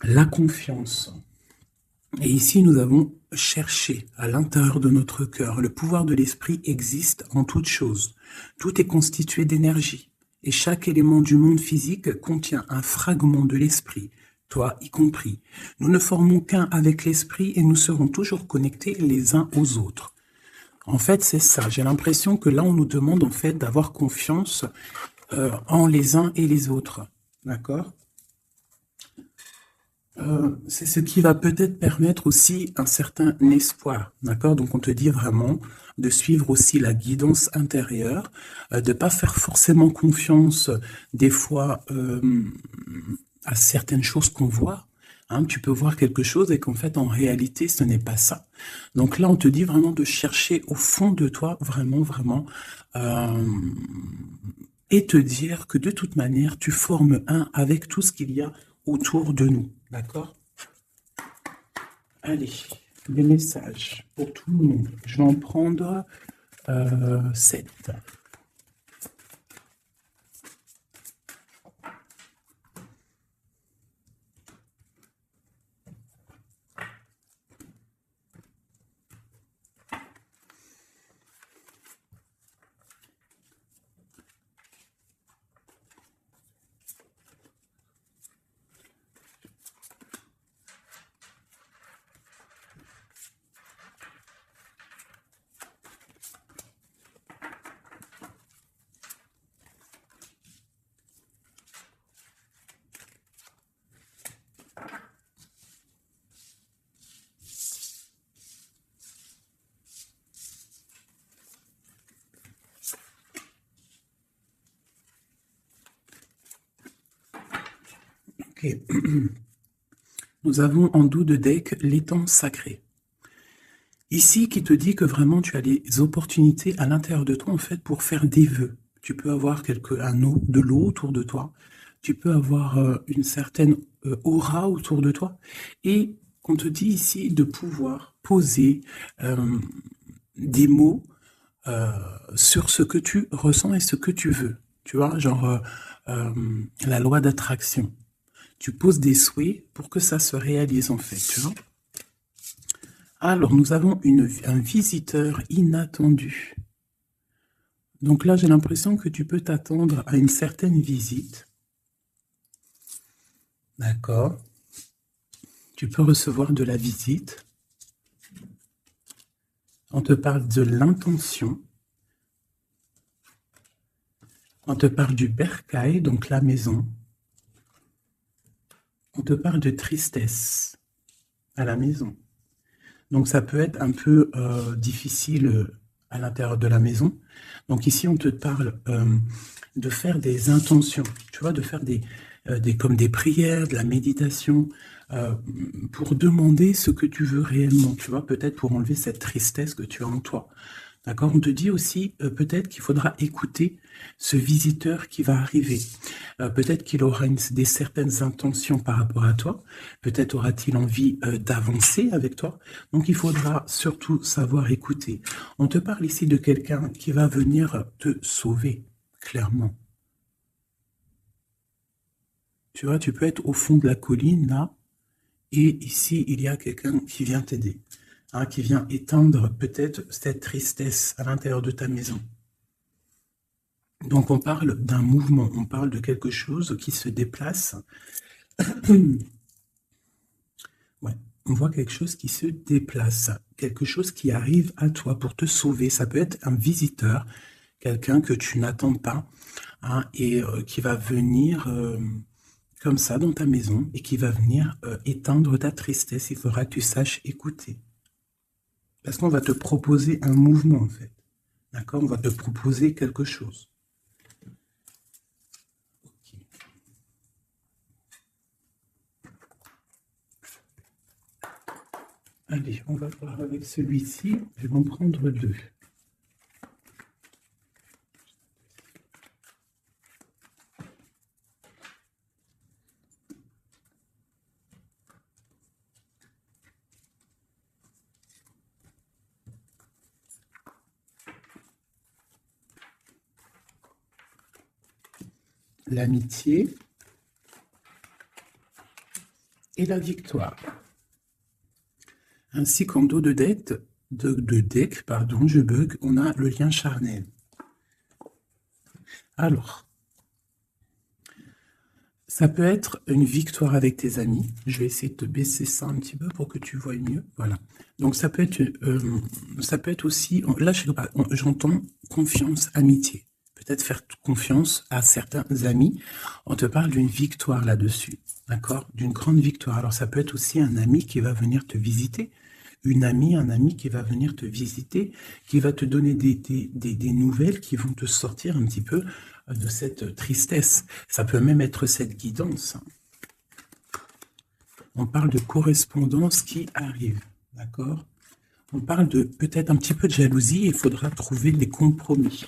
la confiance. Et ici, nous avons cherché à l'intérieur de notre cœur. Le pouvoir de l'esprit existe en toute chose. Tout est constitué d'énergie. Et chaque élément du monde physique contient un fragment de l'esprit, toi y compris. Nous ne formons qu'un avec l'esprit et nous serons toujours connectés les uns aux autres. En fait, c'est ça. J'ai l'impression que là, on nous demande en fait d'avoir confiance en les uns et les autres. D'accord? C'est ce qui va peut-être permettre aussi un certain espoir, d'accord? Donc on te dit vraiment de suivre aussi la guidance intérieure, de pas faire forcément confiance des fois à certaines choses qu'on voit. Hein, tu peux voir quelque chose et qu'en fait en réalité ce n'est pas ça. Donc là on te dit vraiment de chercher au fond de toi vraiment vraiment euh, et te dire que de toute manière tu formes un avec tout ce qu'il y a autour de nous, d'accord? Allez, des messages pour tout le monde. Je vais en prendre 7. Ok. Nous avons en dos de deck l'étang sacré. Ici, qui te dit que vraiment tu as les opportunités à l'intérieur de toi en fait pour faire des vœux. Tu peux avoir de l'eau autour de toi. Tu peux avoir une certaine aura autour de toi. Et on te dit ici de pouvoir poser euh, des mots euh, sur ce que tu ressens et ce que tu veux. Tu vois, genre euh, la loi d'attraction. Tu poses des souhaits pour que ça se réalise en fait, tu vois. Alors, nous avons un visiteur inattendu. Donc là, j'ai l'impression que tu peux t'attendre à une certaine visite. D'accord. Tu peux recevoir de la visite. On te parle de l'intention. On te parle du bercail, donc la maison. On te parle de tristesse à la maison. Donc ça peut être un peu difficile à l'intérieur de la maison. Donc ici, on te parle de faire des intentions, tu vois, de faire comme des prières, de la méditation, euh, pour demander ce que tu veux réellement, tu vois, peut-être pour enlever cette tristesse que tu as en toi. D'accord? On te dit aussi peut-être qu'il faudra écouter ce visiteur qui va arriver. Peut-être qu'il aura des certaines intentions par rapport à toi. Peut-être aura-t-il envie d'avancer avec toi. Donc il faudra surtout savoir écouter. On te parle ici de quelqu'un qui va venir te sauver, clairement. Tu vois, tu peux être au fond de la colline là, et ici il y a quelqu'un qui vient t'aider, hein, qui vient éteindre peut-être cette tristesse à l'intérieur de ta maison. Donc on parle d'un mouvement, on parle de quelque chose qui se déplace. Ouais, on voit quelque chose qui se déplace, quelque chose qui arrive à toi pour te sauver. Ça peut être un visiteur, quelqu'un que tu n'attends pas, hein, et qui va venir comme ça dans ta maison et qui va venir éteindre ta tristesse. Il faudra que tu saches écouter. Parce qu'on va te proposer un mouvement, en fait. D'accord? On va te proposer quelque chose. Ok. Allez, on va voir avec celui-ci. Je vais en prendre 2. L'amitié et la victoire. Ainsi qu'en dos de deck, pardon, je bug, on a le lien charnel. Alors, ça peut être une victoire avec tes amis. Je vais essayer de te baisser ça un petit peu pour que tu vois mieux. Voilà. Donc ça peut être aussi, là j'entends confiance, amitié. Peut-être faire confiance à certains amis. On te parle d'une victoire là-dessus, d'accord? D'une grande victoire. Alors ça peut être aussi un ami qui va venir te visiter. Une amie, un ami qui va venir te visiter, qui va te donner des nouvelles qui vont te sortir un petit peu de cette tristesse. Ça peut même être cette guidance. On parle de correspondance qui arrive, d'accord? On parle de peut-être un petit peu de jalousie, il faudra trouver des compromis.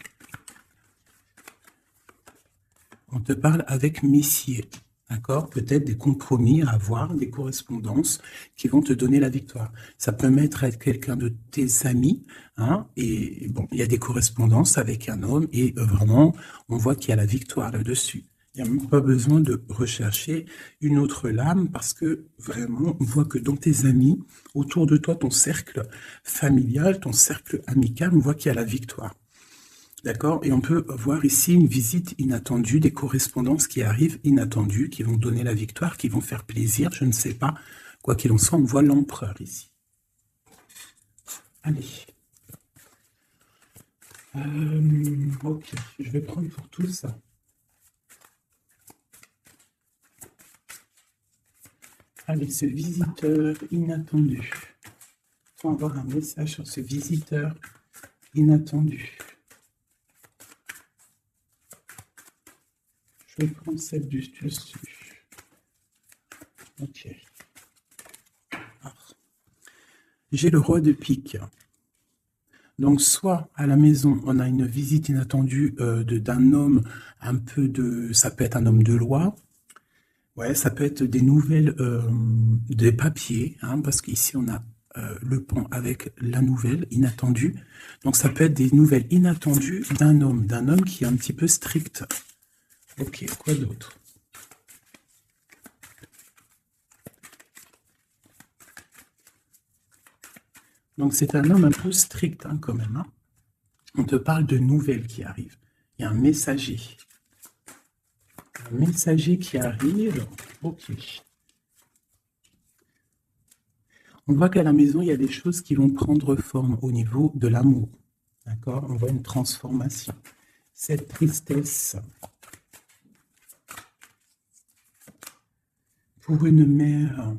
On te parle avec Messier, d'accord? Peut-être des compromis à avoir, des correspondances qui vont te donner la victoire. Ça peut mettre à être quelqu'un de tes amis, hein, et bon, il y a des correspondances avec un homme, et vraiment, on voit qu'il y a la victoire là-dessus. Il n'y a même pas besoin de rechercher une autre lame, parce que vraiment, on voit que dans tes amis, autour de toi, ton cercle familial, ton cercle amical, on voit qu'il y a la victoire. D'accord? Et on peut voir ici une visite inattendue, des correspondances qui arrivent inattendues, qui vont donner la victoire, qui vont faire plaisir, je ne sais pas. Quoi qu'il en soit, on voit l'empereur ici. Allez. Ok, je vais prendre pour tout ça. Allez, ce visiteur inattendu. Il faut avoir un message sur ce visiteur inattendu. Je vais prendre celle du dessus. Ok. Ah. J'ai le roi de pique. Donc, soit à la maison, on a une visite inattendue d'un homme, un peu de... Ça peut être un homme de loi. Ouais, ça peut être des nouvelles, des papiers, hein, parce qu'ici, on a le pont avec la nouvelle inattendue. Donc, ça peut être des nouvelles inattendues d'un homme qui est un petit peu strict. Ok, quoi d'autre? Donc c'est un homme un peu strict hein, quand même. Hein. On te parle de nouvelles qui arrivent. Il y a un messager. Un messager qui arrive. Ok. On voit qu'à la maison, il y a des choses qui vont prendre forme au niveau de l'amour. D'accord? On voit une transformation. Cette tristesse... Pour une mère,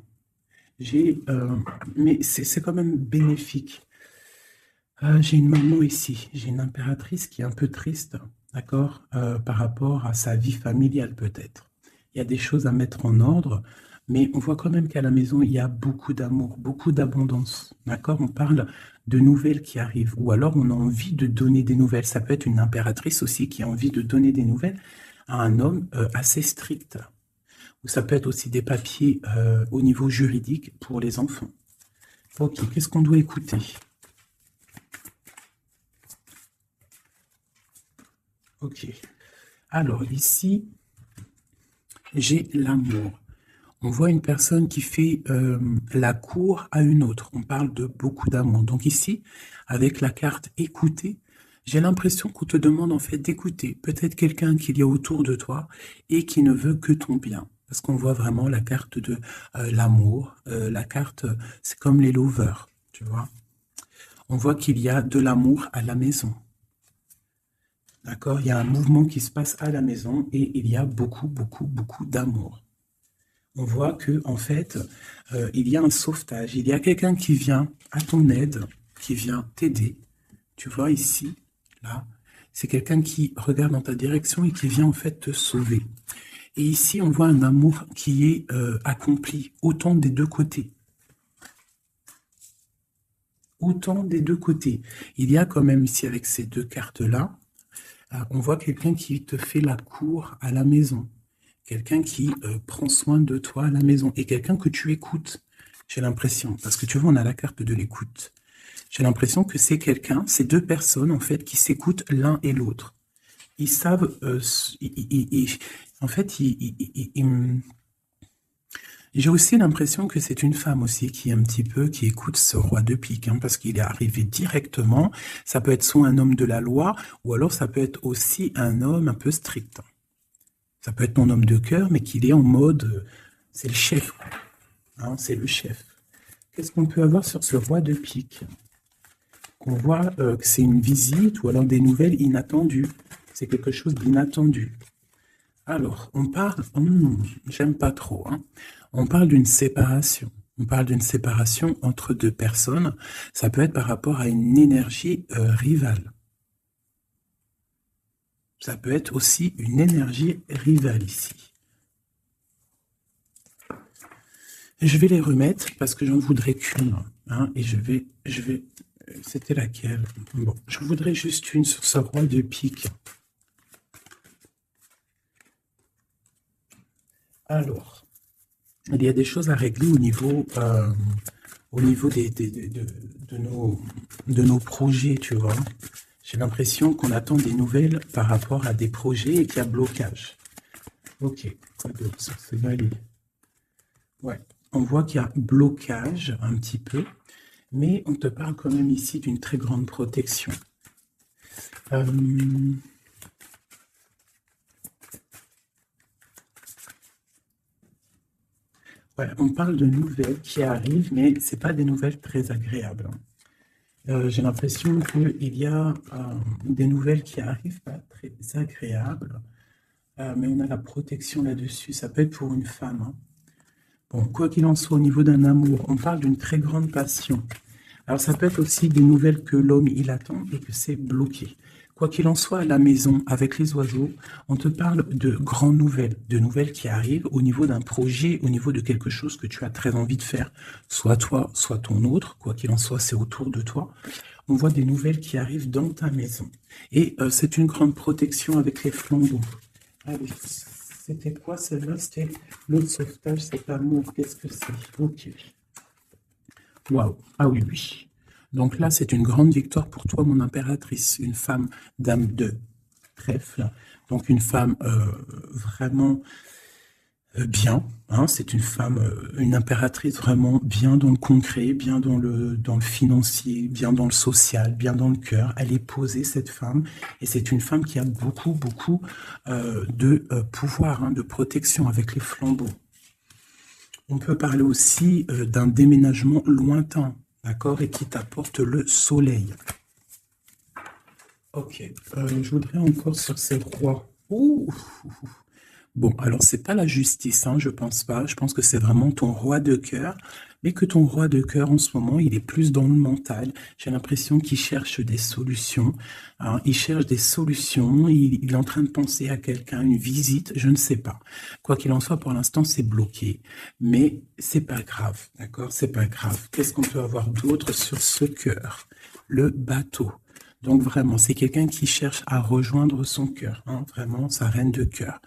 mais c'est quand même bénéfique. J'ai une maman ici, j'ai une impératrice qui est un peu triste, d'accord, par rapport à sa vie familiale peut-être. Il y a des choses à mettre en ordre, mais on voit quand même qu'à la maison, il y a beaucoup d'amour, beaucoup d'abondance, d'accord? On parle de nouvelles qui arrivent, ou alors on a envie de donner des nouvelles. Ça peut être une impératrice aussi qui a envie de donner des nouvelles à un homme assez strict. Ou ça peut être aussi des papiers au niveau juridique pour les enfants. Ok, qu'est-ce qu'on doit écouter? Ok. Alors, ici, j'ai l'amour. On voit une personne qui fait la cour à une autre. On parle de beaucoup d'amour. Donc ici, avec la carte écouter, j'ai l'impression qu'on te demande en fait d'écouter. Peut-être quelqu'un qu'il y a autour de toi et qui ne veut que ton bien. Parce qu'on voit vraiment la carte de l'amour. La carte, c'est comme les lovers, tu vois. On voit qu'il y a de l'amour à la maison. D'accord? Il y a un mouvement qui se passe à la maison et il y a beaucoup, beaucoup, beaucoup d'amour. On voit que en fait, il y a un sauvetage. Il y a quelqu'un qui vient à ton aide, qui vient t'aider. Tu vois ici, là, c'est quelqu'un qui regarde dans ta direction et qui vient en fait te sauver. Et ici, on voit un amour qui est accompli, autant des deux côtés. Autant des deux côtés. Il y a quand même ici, avec ces deux cartes-là, on voit quelqu'un qui te fait la cour à la maison. Quelqu'un qui prend soin de toi à la maison. Et quelqu'un que tu écoutes, j'ai l'impression. Parce que tu vois, on a la carte de l'écoute. J'ai l'impression que c'est quelqu'un, c'est deux personnes, en fait, qui s'écoutent l'un et l'autre. Ils savent... en fait, J'ai aussi l'impression que c'est une femme aussi qui est un petit peu, qui écoute ce roi de pique, hein, parce qu'il est arrivé directement. Ça peut être soit un homme de la loi, ou alors ça peut être aussi un homme un peu strict. Ça peut être ton homme de cœur, mais qu'il est en mode, c'est le chef, hein, c'est le chef. Qu'est-ce qu'on peut avoir sur ce roi de pique? On voit que c'est une visite ou alors des nouvelles inattendues. C'est quelque chose d'inattendu. Alors, on parle, j'aime pas trop, hein. On parle d'une séparation. On parle d'une séparation entre deux personnes. Ça peut être par rapport à une énergie rivale. Ça peut être aussi une énergie rivale ici. Je vais les remettre parce que j'en voudrais qu'une, hein, et je vais, c'était laquelle? Bon, je voudrais juste une sur ce roi de pique. Alors, il y a des choses à régler au niveau de nos projets, tu vois. J'ai l'impression qu'on attend des nouvelles par rapport à des projets et qu'il y a blocage. Ok, quoi d'autre sur ce valet? Ouais, on voit qu'il y a blocage un petit peu, mais on te parle quand même ici d'une très grande protection. Ouais, on parle de nouvelles qui arrivent, mais ce pas des nouvelles très agréables. J'ai l'impression qu'il y a des nouvelles qui arrivent pas très agréables, mais on a la protection là-dessus. Ça peut être pour une femme, hein. Bon, quoi qu'il en soit, au niveau d'un amour, on parle d'une très grande passion. Alors, ça peut être aussi des nouvelles que l'homme, il attend et que c'est bloqué. Quoi qu'il en soit, à la maison, avec les oiseaux, on te parle de grandes nouvelles, de nouvelles qui arrivent au niveau d'un projet, au niveau de quelque chose que tu as très envie de faire. Soit toi, soit ton autre, quoi qu'il en soit, c'est autour de toi. On voit des nouvelles qui arrivent dans ta maison. Et c'est une grande protection avec les flambeaux. Allez, c'était quoi celle-là? C'était le sauvetage, cet amour. Qu'est-ce que c'est? Ok. Waouh. Ah oui, oui. Donc là, c'est une grande victoire pour toi, mon impératrice, une femme dame de trèfle, donc une femme vraiment bien, hein, c'est une femme, une impératrice vraiment bien dans le concret, bien dans le financier, bien dans le social, bien dans le cœur. Elle est posée, cette femme, et c'est une femme qui a beaucoup, beaucoup de pouvoir, hein, de protection avec les flambeaux. On peut parler aussi d'un déménagement lointain, d'accord, et qui t'apporte le soleil. Ok, je voudrais encore sur ces rois. Ouh. Bon, alors c'est pas la justice, hein, je pense pas. Je pense que c'est vraiment ton roi de cœur, mais que ton roi de cœur en ce moment, il est plus dans le mental. J'ai l'impression qu'il cherche des solutions, hein. Il cherche des solutions. Il est en train de penser à quelqu'un, une visite, je ne sais pas. Quoi qu'il en soit, pour l'instant, c'est bloqué, mais c'est pas grave, d'accord? C'est pas grave. Qu'est-ce qu'on peut avoir d'autre sur ce cœur? Le bateau. Donc vraiment, c'est quelqu'un qui cherche à rejoindre son cœur, hein, vraiment sa reine de cœur.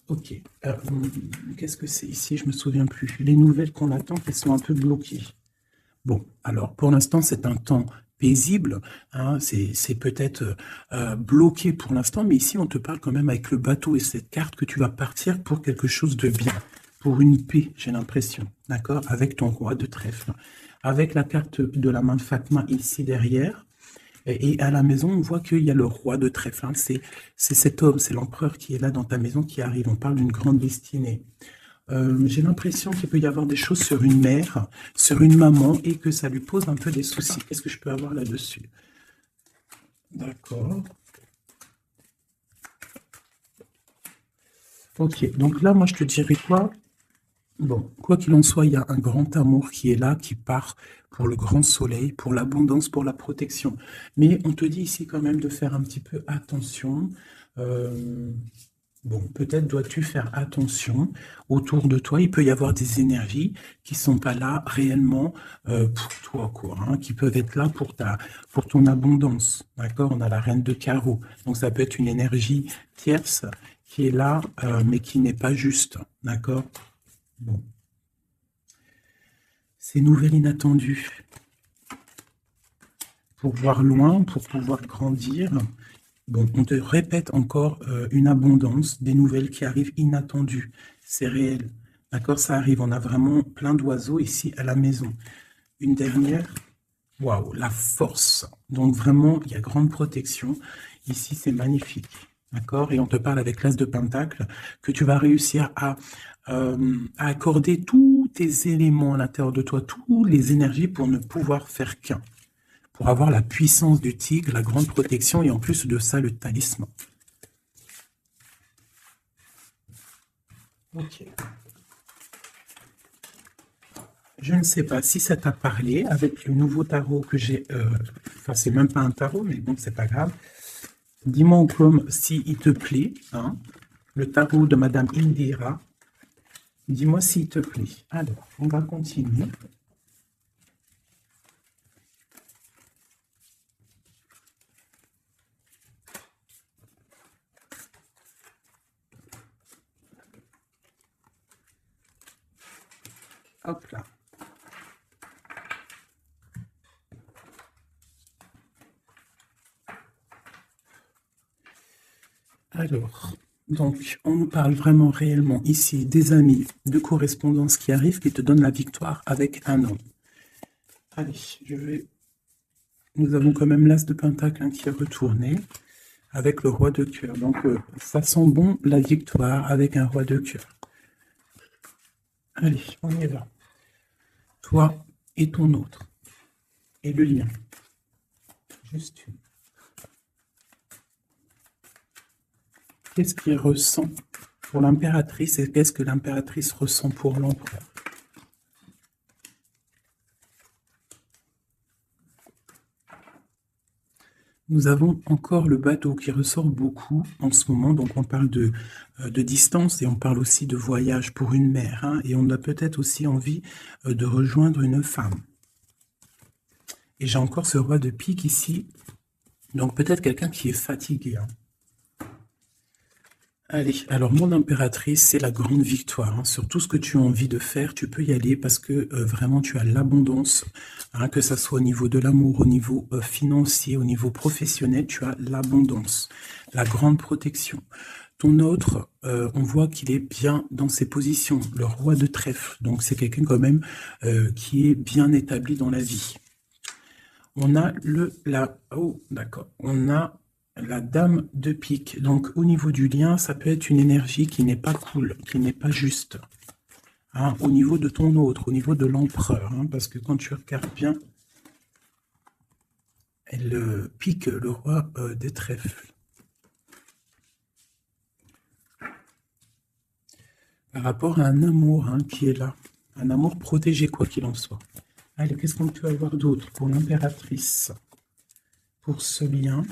Ok, qu'est-ce que c'est ici? Je me souviens plus. Les nouvelles qu'on attend, elles sont un peu bloquées. Bon, alors pour l'instant, c'est un temps paisible, hein, c'est peut-être bloqué pour l'instant, mais ici, on te parle quand même avec le bateau et cette carte que tu vas partir pour quelque chose de bien, pour une paix, j'ai l'impression, d'accord, avec ton roi de trèfle. Avec la carte de la main de Fatma ici derrière, et à la maison, on voit qu'il y a le roi de trèfle, hein. C'est cet homme, c'est l'empereur qui est là dans ta maison qui arrive. On parle d'une grande destinée. J'ai l'impression qu'il peut y avoir des choses sur une mère, sur une maman, et que ça lui pose un peu des soucis. Qu'est-ce que je peux avoir là-dessus? D'accord. Ok, donc là, moi, je te dirais quoi? Bon, quoi qu'il en soit, il y a un grand amour qui est là, qui part pour le grand soleil, pour l'abondance, pour la protection. Mais on te dit ici quand même de faire un petit peu attention. Bon, peut-être dois-tu faire attention autour de toi. Il peut y avoir des énergies qui sont pas là réellement pour toi, quoi, hein, qui peuvent être là pour ton abondance. D'accord? On a la reine de carreau. Donc ça peut être une énergie tierce qui est là, mais qui n'est pas juste. D'accord? Bon. Ces nouvelles inattendues. Pour voir loin, pour pouvoir grandir. Bon, on te répète encore une abondance, des nouvelles qui arrivent inattendues. C'est réel. D'accord, ça arrive. On a vraiment plein d'oiseaux ici à la maison. Une dernière. Waouh, la force. Donc vraiment, il y a grande protection. Ici, c'est magnifique. D'accord? Et on te parle avec l'As de Pentacle que tu vas réussir à accorder tous tes éléments à l'intérieur de toi, toutes les énergies pour ne pouvoir faire qu'un. Pour avoir la puissance du tigre, la grande protection et en plus de ça, le talisman. Ok. Je ne sais pas si ça t'a parlé avec le nouveau tarot que j'ai. Enfin, c'est même pas un tarot, mais bon, c'est pas grave. Dis-moi comme s'il te plaît, hein, le tarot de Madame Indira. Dis-moi s'il te plaît. Alors, on va continuer. Hop là. Alors, donc, on nous parle vraiment réellement ici des amis de correspondance qui arrivent, qui te donnent la victoire avec un homme. Allez, nous avons quand même l'As de Pentacle qui est retourné avec le Roi de cœur. Donc, ça sent bon la victoire avec un Roi de cœur. Allez, on y va. Toi et ton autre. Et le lien. Juste une. Qu'est-ce qu'il ressent pour l'impératrice et qu'est-ce que l'impératrice ressent pour l'empereur? Nous avons encore le bateau qui ressort beaucoup en ce moment, donc on parle de distance et on parle aussi de voyage pour une mère, hein, et on a peut-être aussi envie de rejoindre une femme. Et j'ai encore ce roi de pique ici, donc peut-être quelqu'un qui est fatigué. Hein. Allez, alors mon impératrice, c'est la grande victoire. Hein. Sur tout ce que tu as envie de faire, tu peux y aller parce que vraiment tu as l'abondance, hein, que ça soit au niveau de l'amour, au niveau financier, au niveau professionnel, tu as l'abondance, la grande protection. Ton autre, on voit qu'il est bien dans ses positions, le roi de trèfle. Donc c'est quelqu'un quand même qui est bien établi dans la vie. On a on a la dame de pique. Donc, au niveau du lien, ça peut être une énergie qui n'est pas cool, qui n'est pas juste. Hein, au niveau de ton autre, au niveau de l'empereur. Hein, parce que quand tu regardes bien, elle pique le roi des trèfles. Par rapport à un amour qui est là. Un amour protégé, quoi qu'il en soit. Allez, qu'est-ce qu'on peut avoir d'autre pour l'impératrice? Pour ce lien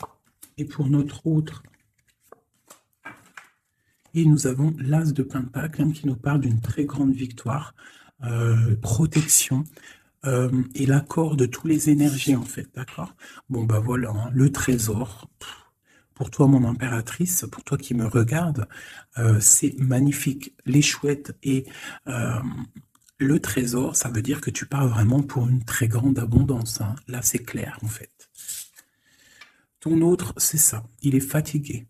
et pour notre autre. Et nous avons l'As de Pentacle qui nous parle d'une très grande victoire, protection et l'accord de toutes les énergies en fait, d'accord? Bon bah voilà, hein, le trésor. Pour toi mon impératrice, pour toi qui me regarde, c'est magnifique. Les chouettes et le trésor, ça veut dire que tu pars vraiment pour une très grande abondance. Hein. Là c'est clair en fait. Ton autre, c'est ça, il est fatigué.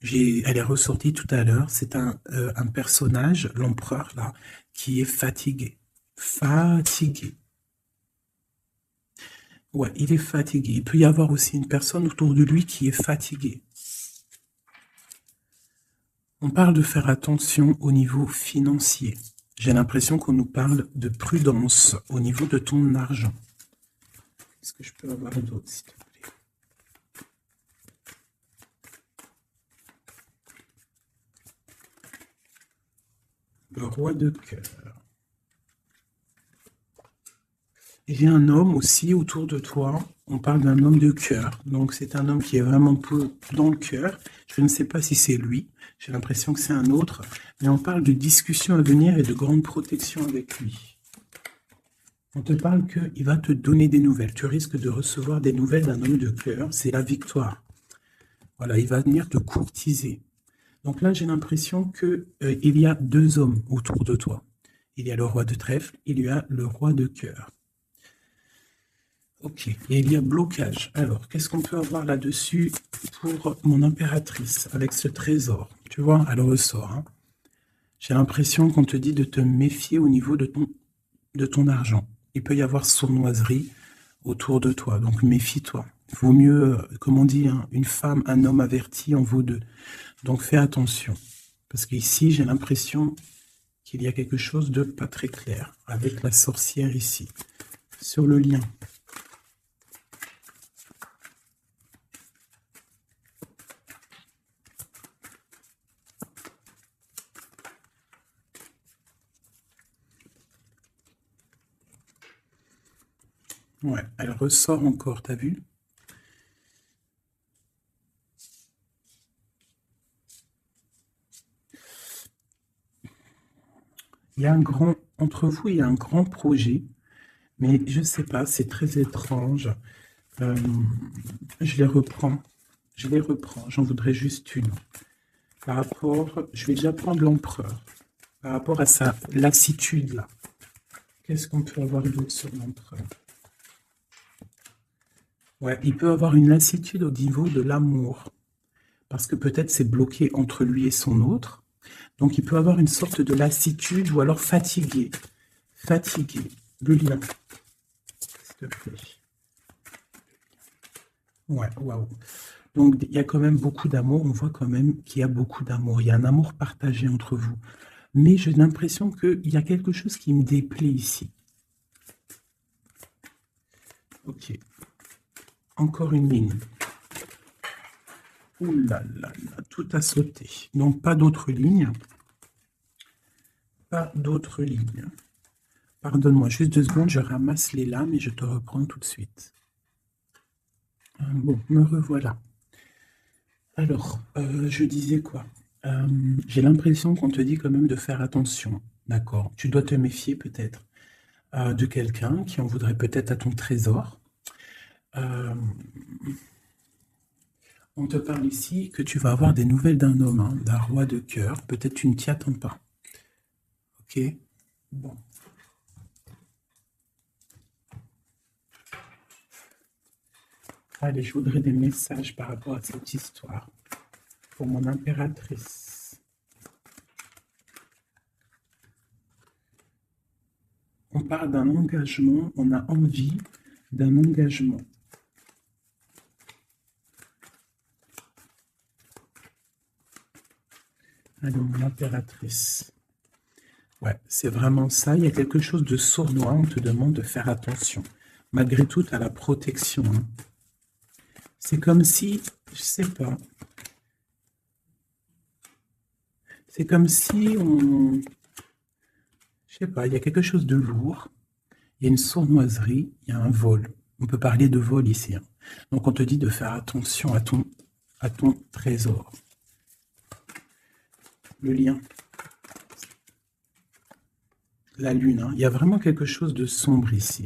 Elle est ressortie tout à l'heure, c'est un personnage, l'empereur, là, qui est fatigué. Fatigué. Ouais, il est fatigué. Il peut y avoir aussi une personne autour de lui qui est fatiguée. On parle de faire attention au niveau financier. J'ai l'impression qu'on nous parle de prudence au niveau de ton argent. Est-ce que je peux avoir d'autres, s'il te plaît? Le roi de cœur. Il y a un homme aussi autour de toi. On parle d'un homme de cœur. Donc c'est un homme qui est vraiment peu dans le cœur. Je ne sais pas si c'est lui. J'ai l'impression que c'est un autre. Mais on parle de discussions à venir et de grande protection avec lui. On te parle qu'il va te donner des nouvelles. Tu risques de recevoir des nouvelles d'un homme de cœur. C'est la victoire. Voilà, il va venir te courtiser. Donc là, j'ai l'impression qu'il y a deux hommes autour de toi. Il y a le roi de trèfle, il y a le roi de cœur. Ok, et il y a blocage. Alors, qu'est-ce qu'on peut avoir là-dessus pour mon impératrice avec ce trésor? Tu vois, elle ressort. Hein. J'ai l'impression qu'on te dit de te méfier au niveau de ton argent. Il peut y avoir sournoiserie autour de toi, donc méfie-toi. Il vaut mieux, comme on dit, hein, une femme, un homme averti en vaut deux. Donc fais attention. Parce qu'ici, j'ai l'impression qu'il y a quelque chose de pas très clair avec la sorcière ici. Sur le lien. Ouais, elle ressort encore, t'as vu? Il y a un grand, entre vous, il y a un grand projet, mais je sais pas, c'est très étrange. Je les reprends, j'en voudrais juste une. Par rapport, je vais déjà prendre l'empereur, par rapport à sa lassitude là. Qu'est-ce qu'on peut avoir d'autre sur l'empereur? Ouais, il peut avoir une lassitude au niveau de l'amour, parce que peut-être c'est bloqué entre lui et son autre. Donc il peut avoir une sorte de lassitude ou alors fatigué. Fatigué. Le lien. S'il te plaît. Ouais, waouh. Donc il y a quand même beaucoup d'amour. On voit quand même qu'il y a beaucoup d'amour. Il y a un amour partagé entre vous. Mais j'ai l'impression qu'il y a quelque chose qui me déplaît ici. Ok. Encore une ligne. Ouh là là là, tout a sauté. Donc pas d'autres lignes. Pas d'autres lignes. Pardonne-moi, juste 2 secondes, je ramasse les lames et je te reprends tout de suite. Bon, me revoilà. Alors, je disais quoi? J'ai l'impression qu'on te dit quand même de faire attention, d'accord? Tu dois te méfier peut-être de quelqu'un qui en voudrait peut-être à ton trésor. Euh, on te parle ici que tu vas avoir des nouvelles d'un homme, hein, d'un roi de cœur. Peut-être tu ne t'y attends pas. Ok? Bon. Allez, je voudrais des messages par rapport à cette histoire pour mon impératrice. On parle d'un engagement, on a envie d'un engagement. Allez, mon impératrice. Ouais, c'est vraiment ça. Il y a quelque chose de sournois. On te demande de faire attention. Malgré tout, tu as la protection. Hein. C'est comme si, je sais pas. C'est comme si on, je sais pas, il y a quelque chose de lourd. Il y a une sournoiserie, il y a un vol. On peut parler de vol ici. Hein. Donc on te dit de faire attention à ton trésor. Le lien. La lune. Hein. Il y a vraiment quelque chose de sombre ici.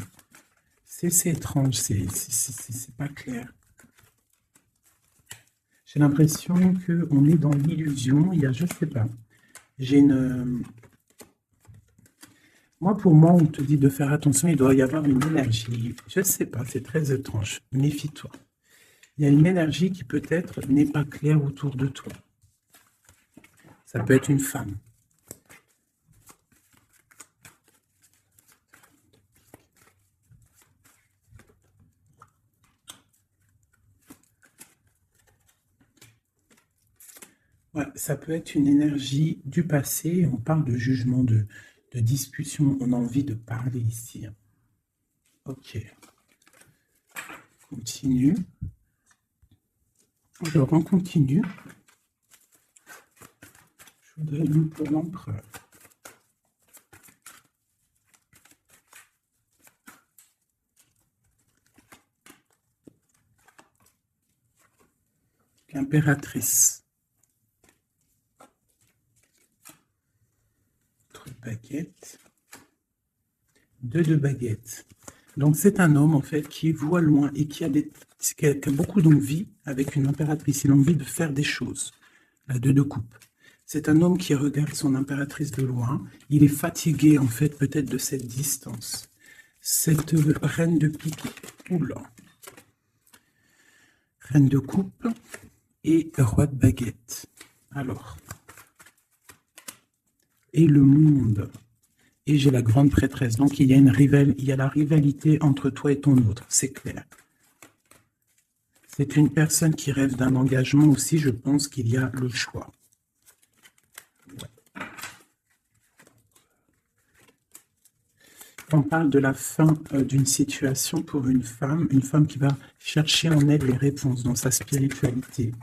C'est étrange, c'est pas clair. J'ai l'impression qu'on est dans l'illusion. Il y a, je sais pas. J'ai une... Moi, pour moi, on te dit de faire attention. Il doit y avoir une énergie. Je sais pas, c'est très étrange. Méfie-toi. Il y a une énergie qui peut-être n'est pas claire autour de toi. Ça peut être une femme. Ouais, ça peut être une énergie du passé. On parle de jugement, de discussion. On a envie de parler ici. Ok. Continue. Alors, on continue. Je voudrais nous pour l'empereur. L'impératrice. Baguette. 2 de baguettes. Donc c'est un homme en fait qui voit loin et qui a beaucoup d'envie avec une impératrice. Il a envie de faire des choses. La 2 de coupe. C'est un homme qui regarde son impératrice de loin. Il est fatigué en fait peut-être de cette distance. Cette reine de pique. Oula. Reine de coupe et roi de baguette. Alors. et le monde. Et j'ai la grande prêtresse. Donc, il y a la rivalité entre toi et ton autre, c'est clair. C'est une personne qui rêve d'un engagement aussi. Je pense qu'il y a le choix. On parle de la fin d'une situation pour une femme qui va chercher en elle les réponses dans sa spiritualité.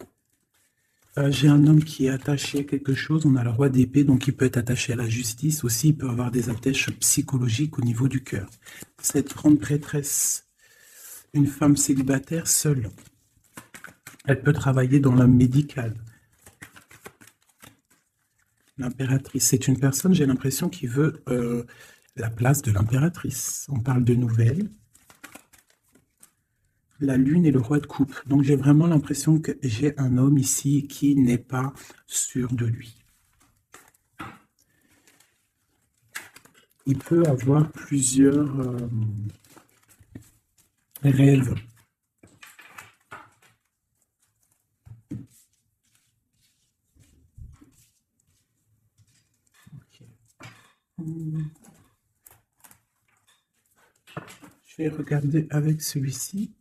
J'ai un homme qui est attaché à quelque chose, on a le roi d'épée, donc il peut être attaché à la justice aussi, il peut avoir des attaches psychologiques au niveau du cœur. Cette grande prêtresse, une femme célibataire seule, elle peut travailler dans le médical. L'impératrice, c'est une personne, j'ai l'impression, qui veut la place de l'impératrice. On parle de nouvelles. La lune et le roi de coupe. Donc j'ai vraiment l'impression que j'ai un homme ici qui n'est pas sûr de lui. Il peut avoir plusieurs rêves. Je vais regarder avec celui-ci.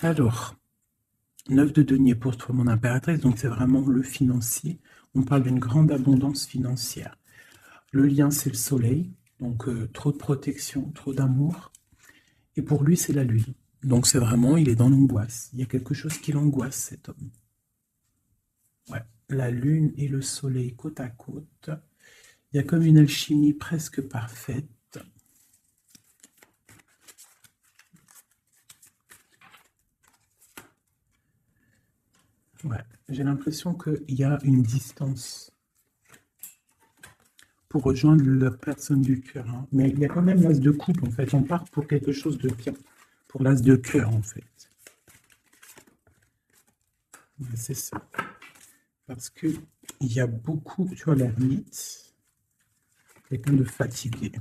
Alors, 9 de denier pour toi, mon impératrice, donc c'est vraiment le financier. On parle d'une grande abondance financière. Le lien, c'est le soleil, donc trop de protection, trop d'amour. Et pour lui, c'est la lune. Donc c'est vraiment, il est dans l'angoisse. Il y a quelque chose qui l'angoisse, cet homme. Ouais, la lune et le soleil côte à côte. Il y a comme une alchimie presque parfaite. Ouais, j'ai l'impression qu'il y a une distance pour rejoindre la personne du cœur. Hein. Mais il y a quand même l'as de coupe, en fait. On part pour quelque chose de bien. Pour l'as de cœur, en fait. Ouais, c'est ça. Parce qu'il y a beaucoup, tu vois, l'ermite, quelqu'un de fatigué.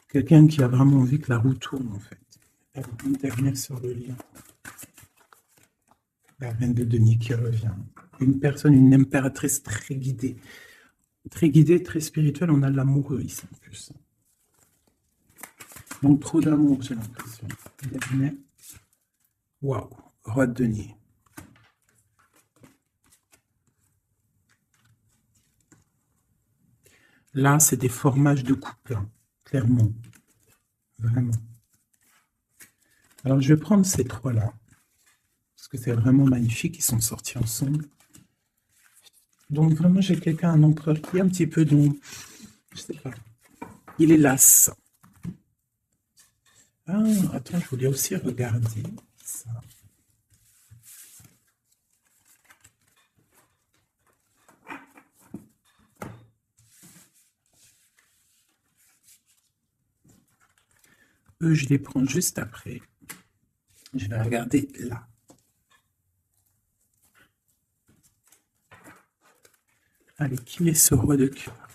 Quelqu'un qui a vraiment envie que la roue tourne, en fait. Une dernière sur le lien. La reine de denier qui revient. Une personne, une impératrice très guidée. Très guidée, très spirituelle. On a de l'amoureux ici, en plus. Donc, trop d'amour, j'ai l'impression. Waouh, roi de denier. Là, c'est des formages de couple, hein, clairement. Vraiment. Alors, je vais prendre ces trois-là. Parce que c'est vraiment magnifique, ils sont sortis ensemble. Donc vraiment, j'ai quelqu'un, un empereur qui est un petit peu dans... Je sais pas. Il est las. Ah, attends, je voulais aussi regarder ça. Eux, je les prends juste après. Je vais regarder là. Allez, qui est ce roi de cœur?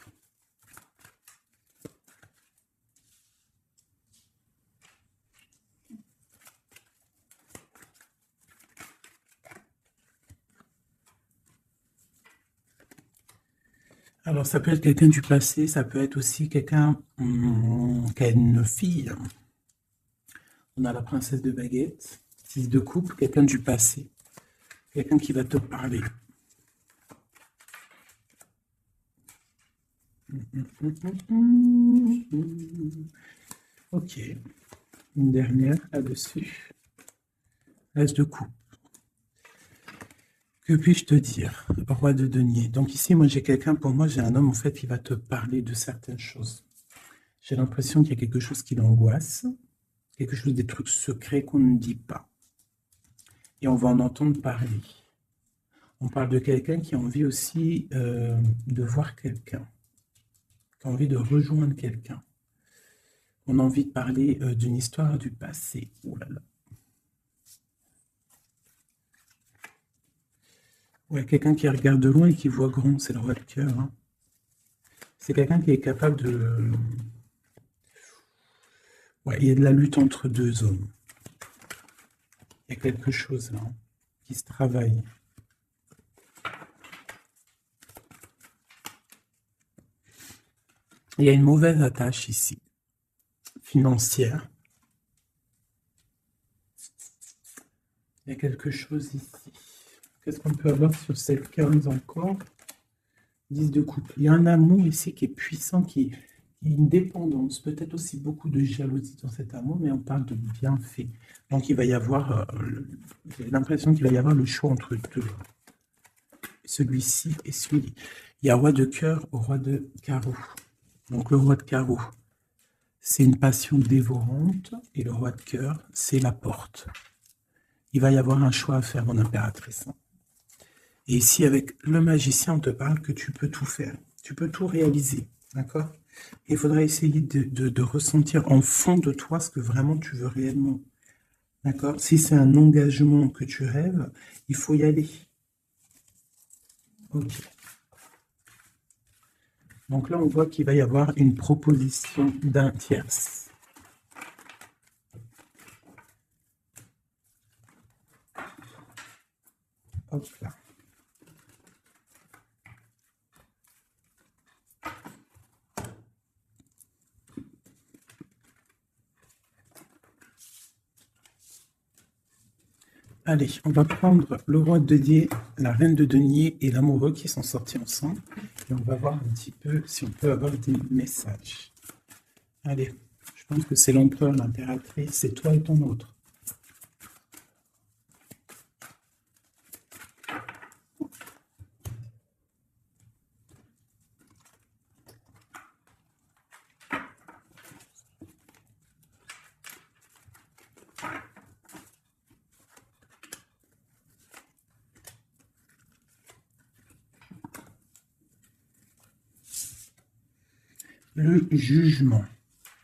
Alors, ça peut être quelqu'un du passé, ça peut être aussi quelqu'un qui a une fille. On a la princesse de baguette, 6 de coupe, quelqu'un du passé, quelqu'un qui va te parler. Ok, une dernière là-dessus. As de coupe. Que puis-je te dire, roi de denier? Donc ici, moi j'ai quelqu'un, pour moi j'ai un homme en fait qui va te parler de certaines choses. J'ai l'impression qu'il y a quelque chose qui l'angoisse, quelque chose, des trucs secrets qu'on ne dit pas. Et on va en entendre parler. On parle de quelqu'un qui a envie aussi de voir quelqu'un. qui a envie de rejoindre quelqu'un. On a envie de parler d'une histoire du passé. Oh là là. Ouais, quelqu'un qui regarde de loin et qui voit grand, c'est le roi de cœur. Hein. C'est quelqu'un qui est capable de... Ouais, il y a de la lutte entre deux hommes. Il y a quelque chose là, hein, qui se travaille. Il y a une mauvaise attache ici, financière. Il y a quelque chose ici. Qu'est-ce qu'on peut avoir sur cette case encore? 10 de coupe. Il y a un amour ici qui est puissant, qui est une dépendance, peut-être aussi beaucoup de jalousie dans cet amour, mais on parle de bienfait. Donc il va y avoir, j'ai l'impression qu'il va y avoir le choix entre deux. Celui-ci et celui-ci. Il y a roi de cœur au roi de carreau. Donc le roi de carreau, c'est une passion dévorante, et le roi de cœur, c'est la porte. Il va y avoir un choix à faire, mon impératrice. Et ici, avec le magicien, on te parle que tu peux tout faire. Tu peux tout réaliser, d'accord? Il faudra essayer de ressentir en fond de toi ce que vraiment tu veux réellement. D'accord? Si c'est un engagement que tu rêves, il faut y aller. Ok. Donc là, on voit qu'il va y avoir une proposition d'un tierce. Hop là. Allez, on va prendre le roi de denier, la reine de denier et l'amoureux qui sont sortis ensemble. Et on va voir un petit peu si on peut avoir des messages. Allez, je pense que c'est l'empereur, l'impératrice, c'est toi et ton autre. Le jugement.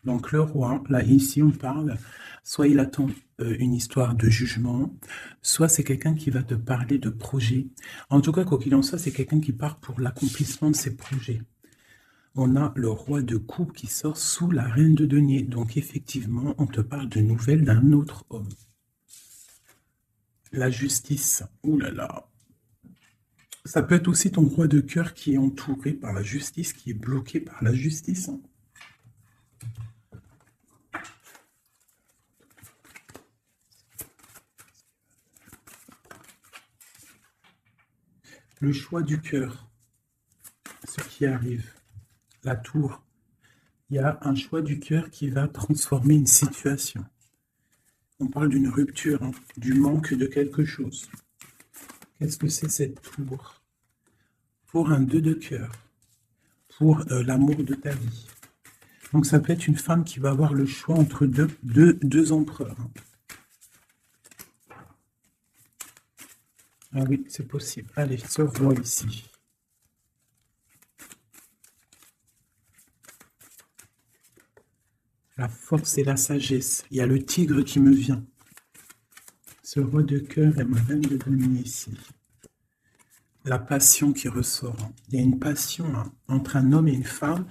Donc le roi, là ici on parle, soit il attend une histoire de jugement, soit c'est quelqu'un qui va te parler de projet. En tout cas, quoi qu'il en soit, c'est quelqu'un qui part pour l'accomplissement de ses projets. On a le roi de coupe qui sort sous la reine de denier. Donc effectivement, on te parle de nouvelles d'un autre homme. La justice, ouh là là. Ça peut être aussi ton roi de cœur qui est entouré par la justice, qui est bloqué par la justice. Le choix du cœur, ce qui arrive, la tour. Il y a un choix du cœur qui va transformer une situation. On parle d'une rupture, hein, du manque de quelque chose. Qu'est-ce que c'est cette tour? Pour un 2 de cœur, pour l'amour de ta vie. Donc ça peut être une femme qui va avoir le choix entre deux empereurs. Ah oui, c'est possible. Allez, ce roi ici. La force et la sagesse. Il y a le tigre qui me vient. Ce roi de cœur est ma reine de denier ici. La passion qui ressort. Il y a une passion, hein, entre un homme et une femme.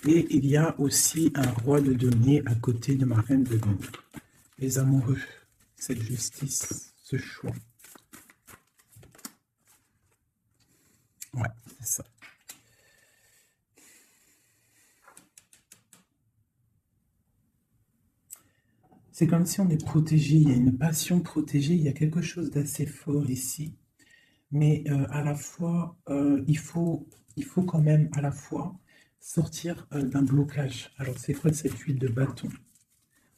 Et il y a aussi un roi de denier à côté de ma reine de denier. Les amoureux, cette justice, ce choix. Ouais, c'est ça. C'est comme si on est protégé, il y a une passion protégée, il y a quelque chose d'assez fort ici. Mais à la fois, il faut quand même à la fois sortir d'un blocage. Alors c'est quoi cette huile de bâton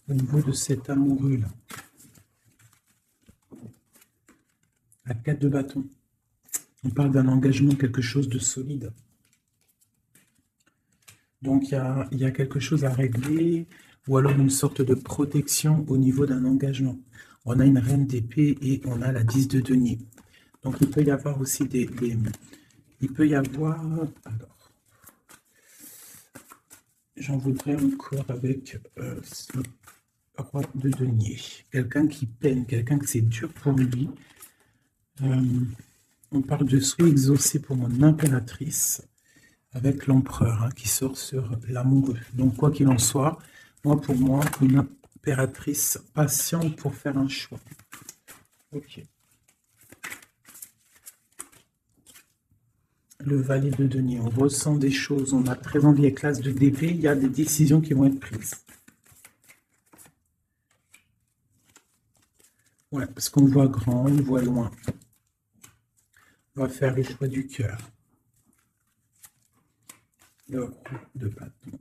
au niveau de cet amoureux-là? La 4 de bâton. On parle d'un engagement, quelque chose de solide. Donc il y a quelque chose à régler, ou alors une sorte de protection au niveau d'un engagement. On a une reine d'épée et on a la 10 de denier. Donc il peut y avoir aussi il peut y avoir... Alors, j'en voudrais encore avec ce roi de denier. Quelqu'un qui peine, quelqu'un que c'est dur pour lui. On parle de souhait exaucé pour mon impératrice avec l'empereur hein, qui sort sur l'amoureux. Donc quoi qu'il en soit, pour moi, une impératrice patiente pour faire un choix. Ok. Le valet de denier, on ressent des choses, on a très envie avec l'as de d'épée, il y a des décisions qui vont être prises. Ouais, parce qu'on voit grand, on voit loin. On va faire le choix du cœur. Le roi de bâton.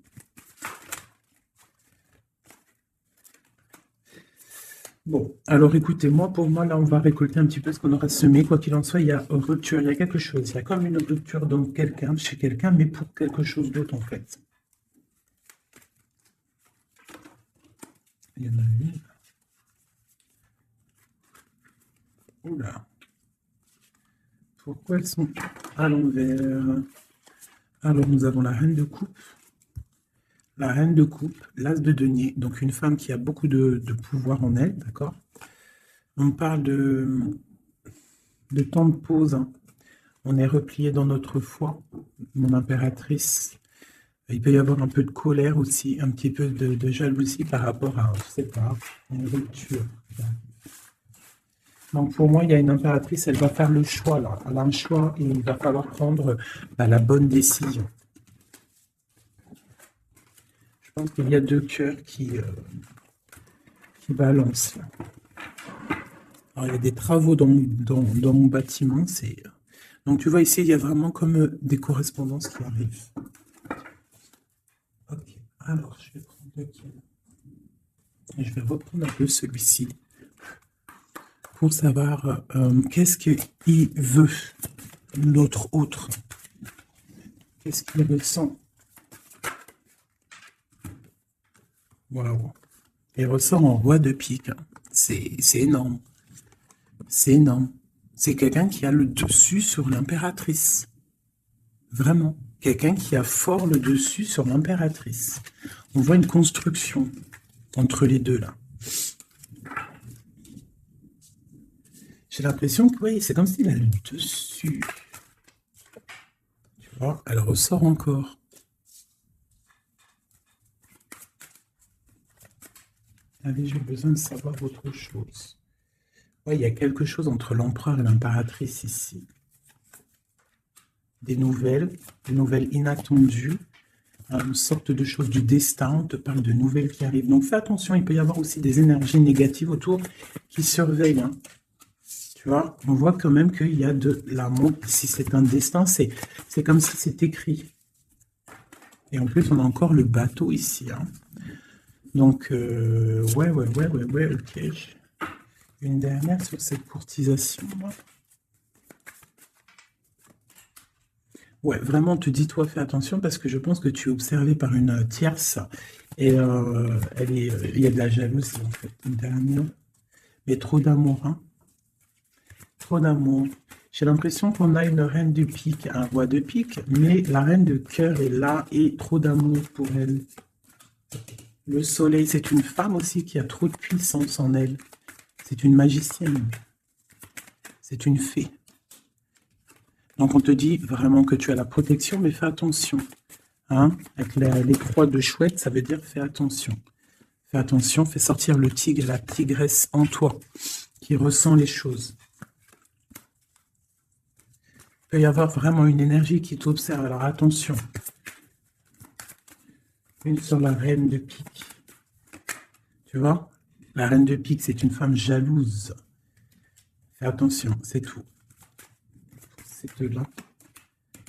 Bon, alors écoutez, pour moi, là, on va récolter un petit peu ce qu'on aura semé. Quoi qu'il en soit, il y a rupture, il y a quelque chose. Il y a comme une rupture dans quelqu'un, chez quelqu'un, mais pour quelque chose d'autre, en fait. Il y en a une. Oula. Pourquoi elles sont à l'envers? Alors, nous avons la reine de coupe. La reine de coupe, l'as de denier, donc une femme qui a beaucoup de pouvoir en elle, d'accord? On parle de temps de pause, hein. On est replié dans notre foi, mon impératrice. Il peut y avoir un peu de colère aussi, un petit peu de jalousie par rapport à, je sais pas, une rupture. Donc pour moi, il y a une impératrice, elle va faire le choix là. Elle a un choix et il va falloir prendre la bonne décision. Je pense qu'il y a deux cœurs qui balancent. Alors, il y a des travaux dans mon bâtiment. Donc tu vois ici, il y a vraiment comme des correspondances qui arrivent. Ok, alors je vais prendre lequel. Je vais reprendre un peu celui-ci pour savoir qu'est-ce qu'il veut, l'autre autre. Qu'est-ce qu'il ressent. Waouh. Il ressort en roi de pique. Hein. C'est énorme. C'est énorme. C'est quelqu'un qui a le dessus sur l'impératrice. Vraiment. Quelqu'un qui a fort le dessus sur l'impératrice. On voit une construction entre les deux là. J'ai l'impression que oui, c'est comme s'il a le dessus. Tu vois, elle ressort encore. Allez, j'ai besoin de savoir autre chose. Oui, il y a quelque chose entre l'empereur et l'impératrice ici. Des nouvelles inattendues, une sorte de chose du destin, on te parle de nouvelles qui arrivent. Donc fais attention, il peut y avoir aussi des énergies négatives autour qui surveillent. Hein. Tu vois, on voit quand même qu'il y a de l'amour. Si c'est un destin, c'est comme si c'est écrit. Et en plus, on a encore le bateau ici. Hein. Donc, ouais, ok. Une dernière sur cette courtisation. Ouais, vraiment, te dis-toi, fais attention parce que je pense que tu es observé par une tierce et il y a de la jalousie en fait. Une dernière, mais trop d'amour, hein. Trop d'amour. J'ai l'impression qu'on a une reine de pique, un roi de pique, mais la reine de cœur est là et trop d'amour pour elle. Le soleil, c'est une femme aussi qui a trop de puissance en elle. C'est une magicienne. C'est une fée. Donc on te dit vraiment que tu as la protection, mais fais attention. Hein? Avec les croix de chouette, ça veut dire fais attention. Fais attention, fais sortir le tigre, la tigresse en toi, qui ressent les choses. Il peut y avoir vraiment une énergie qui t'observe, alors attention. Une sur la reine de pique. Tu vois? La reine de pique, c'est une femme jalouse. Fais attention, c'est tout. C'est là.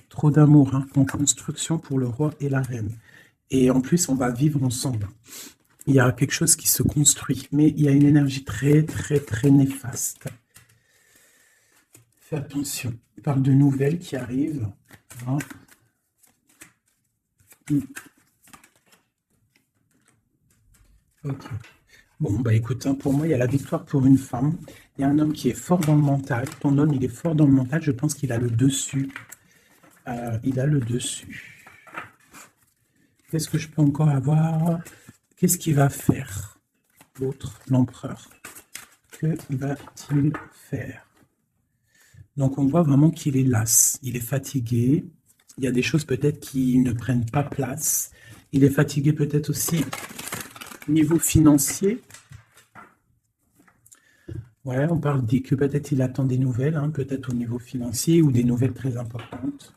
Trop d'amour hein, en construction pour le roi et la reine. Et en plus, on va vivre ensemble. Il y a quelque chose qui se construit, mais il y a une énergie très, très, très néfaste. Fais attention. On parle de nouvelles qui arrivent. Hein. Ok. Bon, bah écoute, hein, pour moi, il y a la victoire pour une femme. Il y a un homme qui est fort dans le mental. Ton homme, il est fort dans le mental. Je pense qu'il a le dessus. Il a le dessus. Qu'est-ce que je peux encore avoir? Qu'est-ce qu'il va faire? L'autre, l'empereur. Que va-t-il faire? Donc, on voit vraiment qu'il est las. Il est fatigué. Il y a des choses peut-être qui ne prennent pas place. Il est fatigué peut-être aussi au niveau financier. Ouais, on parle que peut-être il attend des nouvelles, hein, peut-être au niveau financier ou des nouvelles très importantes.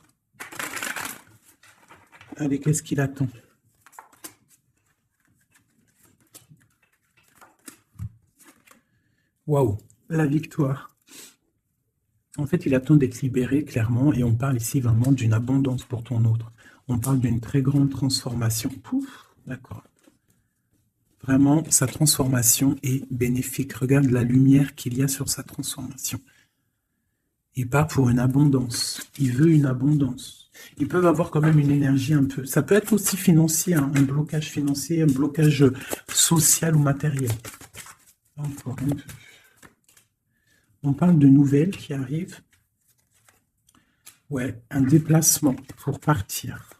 Allez, qu'est-ce qu'il attend? Waouh, la victoire. En fait, il attend d'être libéré, clairement, et on parle ici vraiment d'une abondance pour ton autre. On parle d'une très grande transformation. Pouf, d'accord. Vraiment, sa transformation est bénéfique. Regarde la lumière qu'il y a sur sa transformation. Il part pour une abondance. Il veut une abondance. Ils peuvent avoir quand même une énergie un peu. Ça peut être aussi financier, hein, un blocage financier, un blocage social ou matériel. Encore un peu. On parle de nouvelles qui arrivent. Ouais, un déplacement pour partir.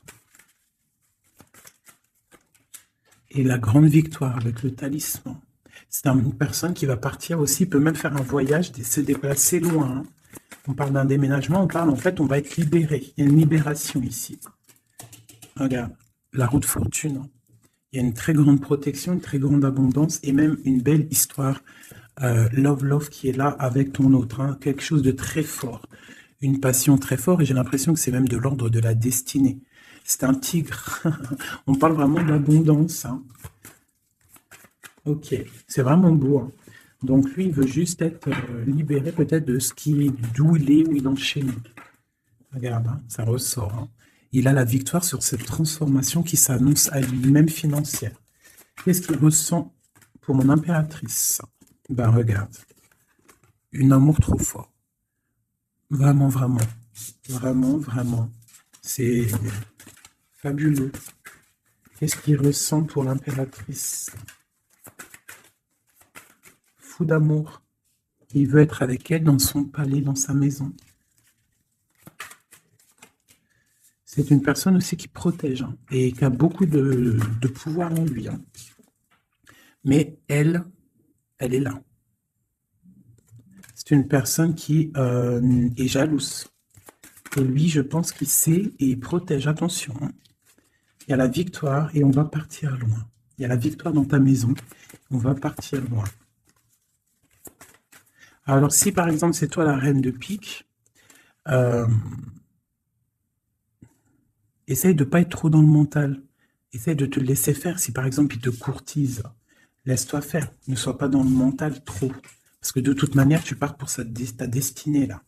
Et la grande victoire avec le talisman. C'est une personne qui va partir aussi, peut même faire un voyage, se déplacer loin. Hein. On parle d'un déménagement, on parle en fait, on va être libéré. Il y a une libération ici. Regarde, la roue de fortune. Il y a une très grande protection, une très grande abondance et même une belle histoire. Love qui est là avec ton autre. Hein. Quelque chose de très fort. Une passion très forte et j'ai l'impression que c'est même de l'ordre de la destinée. C'est un tigre. On parle vraiment d'abondance. Hein. Ok, c'est vraiment beau. Hein. Donc lui, il veut juste être libéré peut-être de ce qui d'où il est, où il est chez nous. Regarde, hein, ça ressort. Hein. Il a la victoire sur cette transformation qui s'annonce à lui, même financière. Qu'est-ce qu'il ressent pour mon impératrice? Ben regarde, un amour trop fort. Vraiment, vraiment. Vraiment, vraiment. C'est fabuleux. Qu'est-ce qu'il ressent pour l'impératrice? Fou d'amour. Il veut être avec elle dans son palais, dans sa maison. C'est une personne aussi qui protège hein, et qui a beaucoup de pouvoir en lui. Hein. Mais elle est là. C'est une personne qui est jalouse. Et lui, je pense qu'il sait et il protège. Attention. Hein. Il y a la victoire et on va partir loin. Il y a la victoire dans ta maison. On va partir loin. Alors, si par exemple, c'est toi la reine de pique, essaye de ne pas être trop dans le mental. Essaye de te laisser faire. Si par exemple, il te courtise, laisse-toi faire. Ne sois pas dans le mental trop. Parce que de toute manière, tu pars pour ta destinée, là.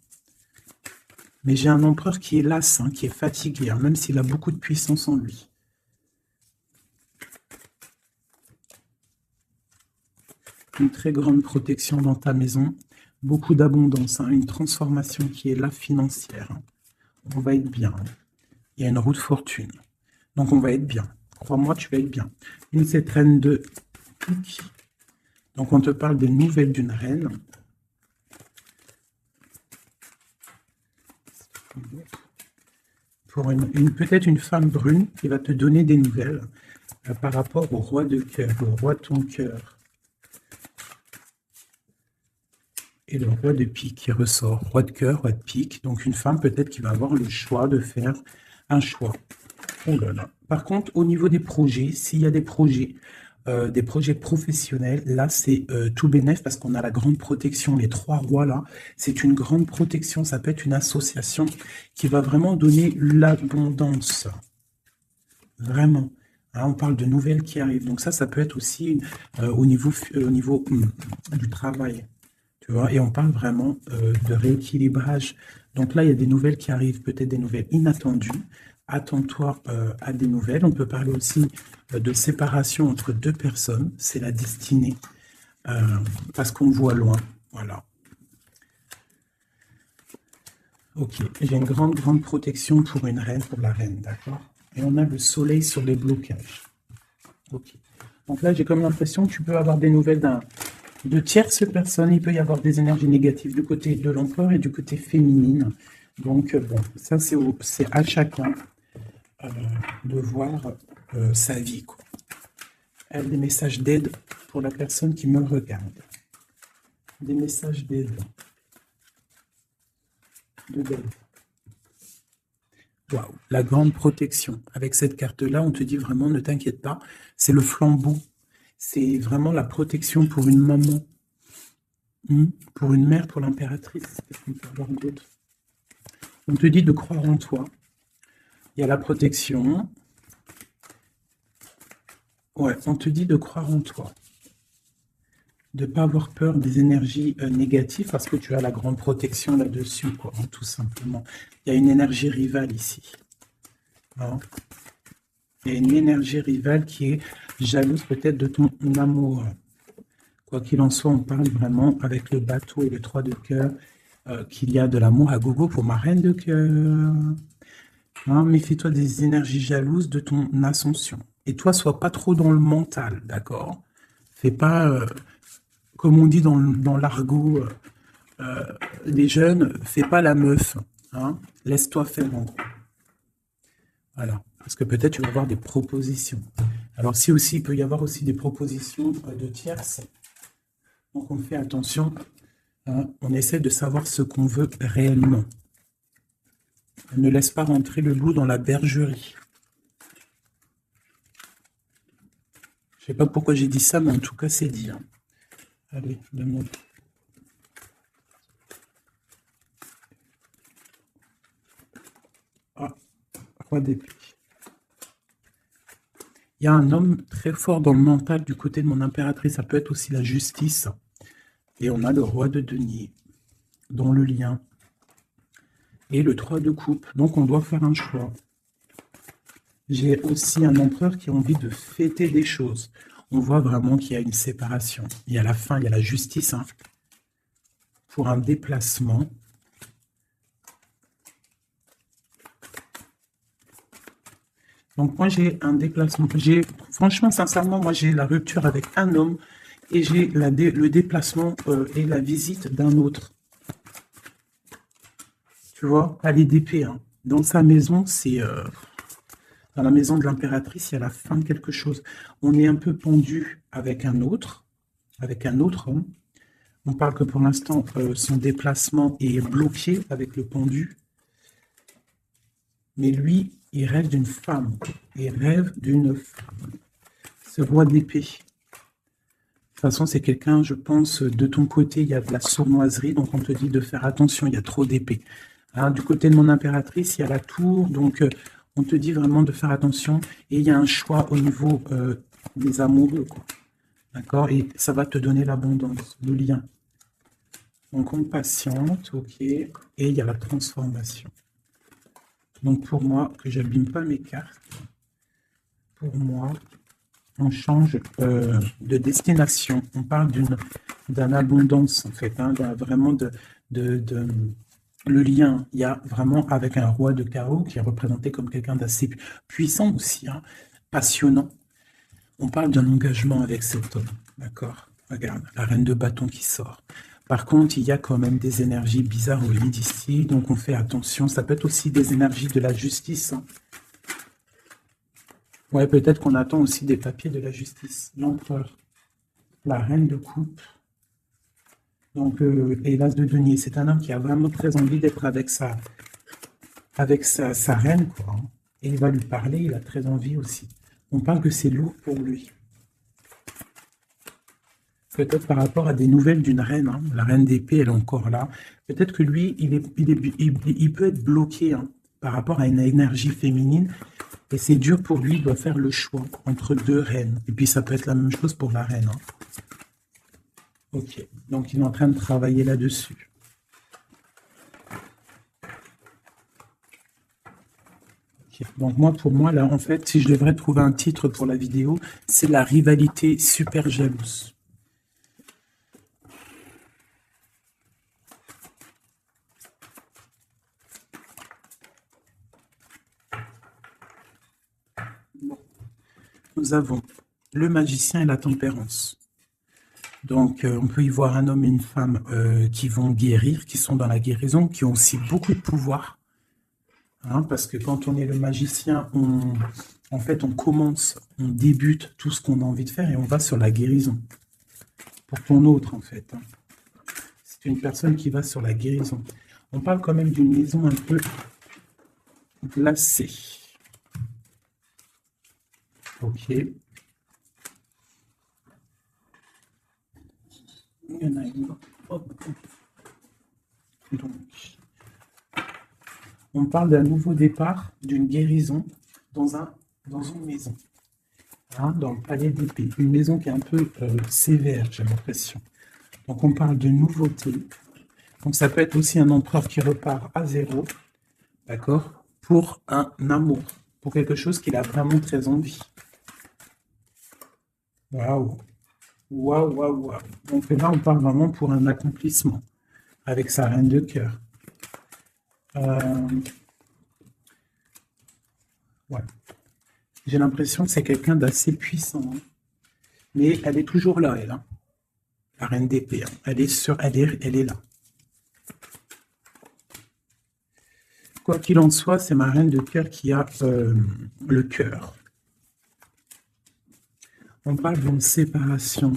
Mais j'ai un empereur qui est las, hein, qui est fatigué, hein, même s'il a beaucoup de puissance en lui. Une très grande protection dans ta maison. Beaucoup d'abondance, hein, une transformation qui est là financière. Hein. On va être bien. Hein. Il y a une roue de fortune. Donc, on va être bien. Crois-moi, tu vas être bien. Cette reine de pique. Donc, on te parle des nouvelles d'une reine. Pour peut-être une femme brune qui va te donner des nouvelles par rapport au roi de cœur, au roi de ton cœur. Et le roi de pique qui ressort. Roi de cœur, roi de pique. Donc, une femme peut-être qui va avoir le choix de faire un choix. Oh là là. Par contre, au niveau des projets, s'il y a des projets professionnels, là, c'est tout bénef parce qu'on a la grande protection. Les trois rois, là, c'est une grande protection. Ça peut être une association qui va vraiment donner l'abondance. Vraiment. Hein, on parle de nouvelles qui arrivent. Donc ça peut être aussi au niveau du travail. Tu vois, et on parle vraiment de rééquilibrage. Donc là, il y a des nouvelles qui arrivent, peut-être des nouvelles inattendues. Attends-toi à des nouvelles. On peut parler aussi de séparation entre deux personnes. C'est la destinée. Parce qu'on voit loin. Voilà. Ok. J'ai une grande protection pour une reine, pour la reine. D'accord. Et on a le soleil sur les blocages. Ok. Donc là, j'ai comme l'impression que tu peux avoir des nouvelles de tierces personnes. Il peut y avoir des énergies négatives du côté de l'empereur et du côté féminine. Donc, bon, ça, c'est à chacun de voir sa vie, quoi. Elle a des messages d'aide pour la personne qui me regarde. Des messages d'aide. D'aide. Waouh, la grande protection. Avec cette carte-là, on te dit vraiment, ne t'inquiète pas, c'est le flambeau. C'est vraiment la protection pour une maman, pour une mère, pour l'impératrice. Qu'est-ce qu'on peut avoir d'autre? On te dit de croire en toi. Il y a la protection. Ouais, on te dit de croire en toi. De ne pas avoir peur des énergies négatives parce que tu as la grande protection là-dessus, quoi, hein, tout simplement. Il y a une énergie rivale ici. Hein. Il y a une énergie rivale qui est jalouse peut-être de ton amour. Quoi qu'il en soit, on parle vraiment avec le bateau et le 3 de cœur qu'il y a de l'amour à gogo pour ma reine de cœur. Hein, méfie-toi des énergies jalouses de ton ascension. Et toi, sois pas trop dans le mental, d'accord? Fais pas... comme on dit dans l'argot des jeunes, fais pas la meuf, hein, laisse-toi faire en gros. Voilà, parce que peut-être tu vas avoir des propositions. Alors si aussi, il peut y avoir aussi des propositions de tierces, donc on fait attention, hein, on essaie de savoir ce qu'on veut réellement. Ne laisse pas rentrer le loup dans la bergerie. Je sais pas pourquoi j'ai dit ça, mais en tout cas c'est dit. Hein. Allez, donne-moi. Ah, roi d'épée. Il y a un homme très fort dans le mental du côté de mon impératrice. Ça peut être aussi la justice. Et on a le roi de denier dans le lien. Et le 3 de coupe. Donc on doit faire un choix. J'ai aussi un empereur qui a envie de fêter des choses. On voit vraiment qu'il y a une séparation. Il y a la fin, il y a la justice. Hein, pour un déplacement. Donc moi j'ai un déplacement. Franchement, sincèrement, moi j'ai la rupture avec un homme et j'ai le déplacement et la visite d'un autre. Tu vois, palais d'épée. Hein. Dans sa maison, c'est... dans la maison de l'impératrice, il y a la fin de quelque chose. On est un peu pendu avec un autre homme. On parle que pour l'instant, son déplacement est bloqué avec le pendu. Mais lui, il rêve d'une femme. Il rêve d'une femme. Ce roi d'épée. De toute façon, c'est quelqu'un, je pense, de ton côté, il y a de la sournoiserie. Donc, on te dit de faire attention, il y a trop d'épée. Hein, du côté de mon impératrice, il y a la tour. Donc, on te dit vraiment de faire attention. Et il y a un choix au niveau des amoureux. D'accord? Et ça va te donner l'abondance, le lien. Donc, on patiente, ok. Et il y a la transformation. Donc, pour moi, que j'abîme pas mes cartes, pour moi, on change de destination. On parle d'une abondance, en fait, hein, vraiment le lien. Il y a vraiment avec un roi de carreau qui est représenté comme quelqu'un d'assez puissant aussi, hein, passionnant. On parle d'un engagement avec cet homme, d'accord? Regarde, la reine de bâton qui sort. Par contre, il y a quand même des énergies bizarres au lit d'ici, donc on fait attention. Ça peut être aussi des énergies de la justice. Hein. Ouais, peut-être qu'on attend aussi des papiers de la justice. L'empereur, la reine de coupe, donc et l'as de denier. C'est un homme qui a vraiment très envie d'être avec sa reine, quoi. Hein. Et il va lui parler, il a très envie aussi. On parle que c'est lourd pour lui. Peut-être par rapport à des nouvelles d'une reine. Hein. La reine d'épée, elle est encore là. Peut-être que lui, il peut être bloqué hein, par rapport à une énergie féminine. Et c'est dur pour lui, il doit faire le choix entre deux reines. Et puis ça peut être la même chose pour la reine. Hein. Ok, donc il est en train de travailler là-dessus. Okay. Donc moi, pour moi, là, en fait, si je devrais trouver un titre pour la vidéo, c'est la rivalité super jalouse. Nous avons le magicien et la tempérance. Donc, on peut y voir un homme et une femme qui vont guérir, qui sont dans la guérison, qui ont aussi beaucoup de pouvoir. hein, parce que quand on est le magicien, en fait, on commence, on débute tout ce qu'on a envie de faire et on va sur la guérison. Pour ton autre, en fait. Hein. C'est une personne qui va sur la guérison. On parle quand même d'une maison un peu glacée. Ok. Il y en a une. Hop. Donc, on parle d'un nouveau départ, d'une guérison dans une maison. Hein, dans le palais d'épée. Une maison qui est un peu sévère, j'ai l'impression. Donc, on parle de nouveauté. Donc, ça peut être aussi un empereur qui repart à zéro, d'accord, pour un amour, pour quelque chose qu'il a vraiment très envie. Waouh! Waouh, waouh, waouh! Donc là, on parle vraiment pour un accomplissement, avec sa reine de cœur. Ouais. J'ai l'impression que c'est quelqu'un d'assez puissant, hein. Mais elle est toujours là, elle, hein. La reine d'épée, hein. Elle est là. Quoi qu'il en soit, c'est ma reine de cœur qui a le cœur. On parle d'une séparation.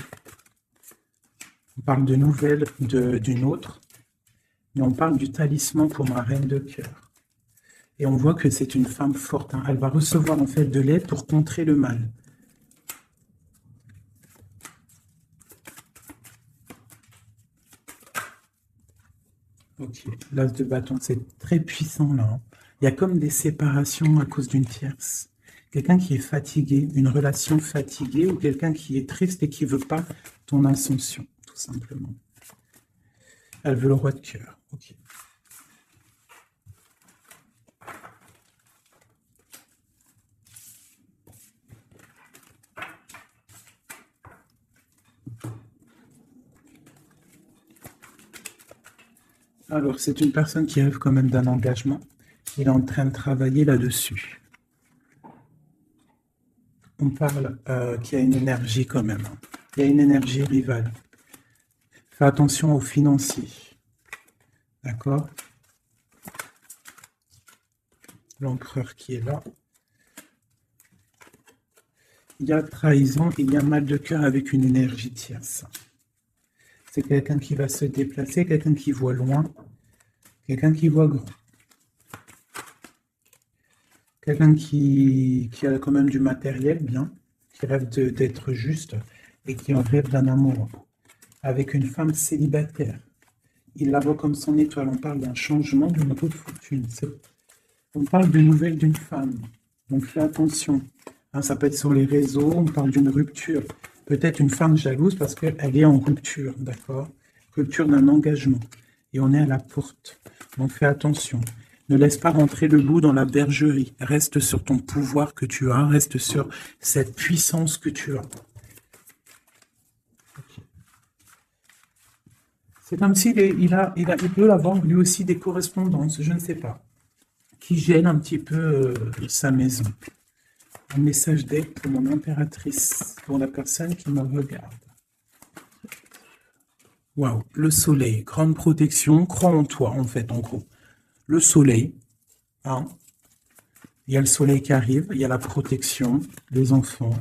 On parle de nouvelles d'une autre. Mais on parle du talisman pour ma reine de cœur. Et on voit que c'est une femme forte, hein. Elle va recevoir en fait de l'aide pour contrer le mal. Ok, l'as de bâton, c'est très puissant là, hein. Il y a comme des séparations à cause d'une tierce. Quelqu'un qui est fatigué, une relation fatiguée, ou quelqu'un qui est triste et qui ne veut pas ton ascension, tout simplement. Elle veut le roi de cœur. Ok. Alors, c'est une personne qui rêve quand même d'un engagement. Il est en train de travailler là-dessus. On parle qu'il y a une énergie quand même. Il y a une énergie rivale. Fais attention aux financiers. D'accord? L'empereur qui est là. Il y a trahison, il y a mal de cœur avec une énergie tierce. C'est quelqu'un qui va se déplacer, quelqu'un qui voit loin, quelqu'un qui voit grand. Quelqu'un qui a quand même du matériel, bien, qui rêve d'être juste et qui en rêve d'un amour. Avec une femme célibataire. Il la voit comme son étoile. On parle d'un changement, d'une roue de fortune. On parle de nouvelles d'une femme. Donc fais attention. Hein, ça peut être sur les réseaux, on parle d'une rupture. Peut-être une femme jalouse parce qu'elle est en rupture, d'accord? Rupture d'un engagement. Et on est à la porte. Donc fais attention. Ne laisse pas rentrer le loup dans la bergerie. Reste sur ton pouvoir que tu as. Reste sur cette puissance que tu as. Okay. C'est comme s'il il peut avoir lui aussi des correspondances, je ne sais pas, qui gênent un petit peu sa maison. Un message d'aide pour mon impératrice, pour la personne qui me regarde. Waouh, le soleil, grande protection, crois en toi en fait, en gros. Le soleil, hein. Il y a le soleil qui arrive, il y a la protection, les enfants.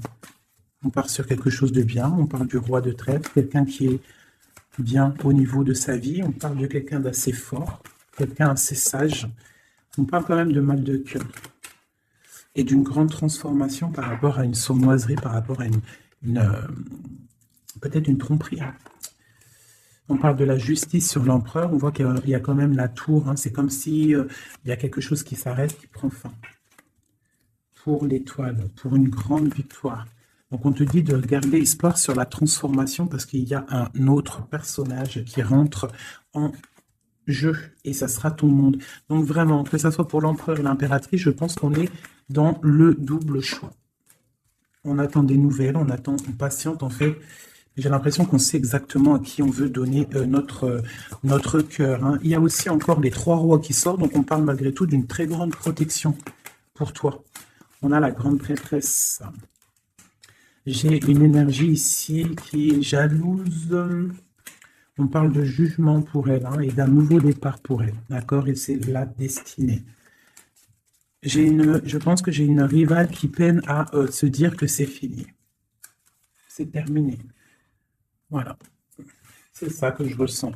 On part sur quelque chose de bien, on parle du roi de trèfle, quelqu'un qui est bien au niveau de sa vie, on parle de quelqu'un d'assez fort, quelqu'un assez sage. On parle quand même de mal de cœur et d'une grande transformation par rapport à une sournoiserie, par rapport à peut-être une tromperie. On parle de la justice sur l'empereur, on voit qu'il y a quand même la tour, hein. C'est comme si il y a quelque chose qui s'arrête, qui prend fin. Pour l'étoile, pour une grande victoire. Donc on te dit de garder espoir sur la transformation parce qu'il y a un autre personnage qui rentre en jeu et ça sera ton monde. Donc vraiment, que ça soit pour l'empereur et l'impératrice, je pense qu'on est dans le double choix. On attend des nouvelles, on patiente en fait. J'ai l'impression qu'on sait exactement à qui on veut donner notre cœur, hein. Il y a aussi encore les 3 rois qui sortent, donc on parle malgré tout d'une très grande protection pour toi. On a la grande prêtresse. J'ai une énergie ici qui est jalouse. On parle de jugement pour elle, hein, et d'un nouveau départ pour elle. D'accord? Et c'est la destinée. Je pense que j'ai une rivale qui peine à se dire que c'est fini. C'est terminé. Voilà. C'est ça que je ressens.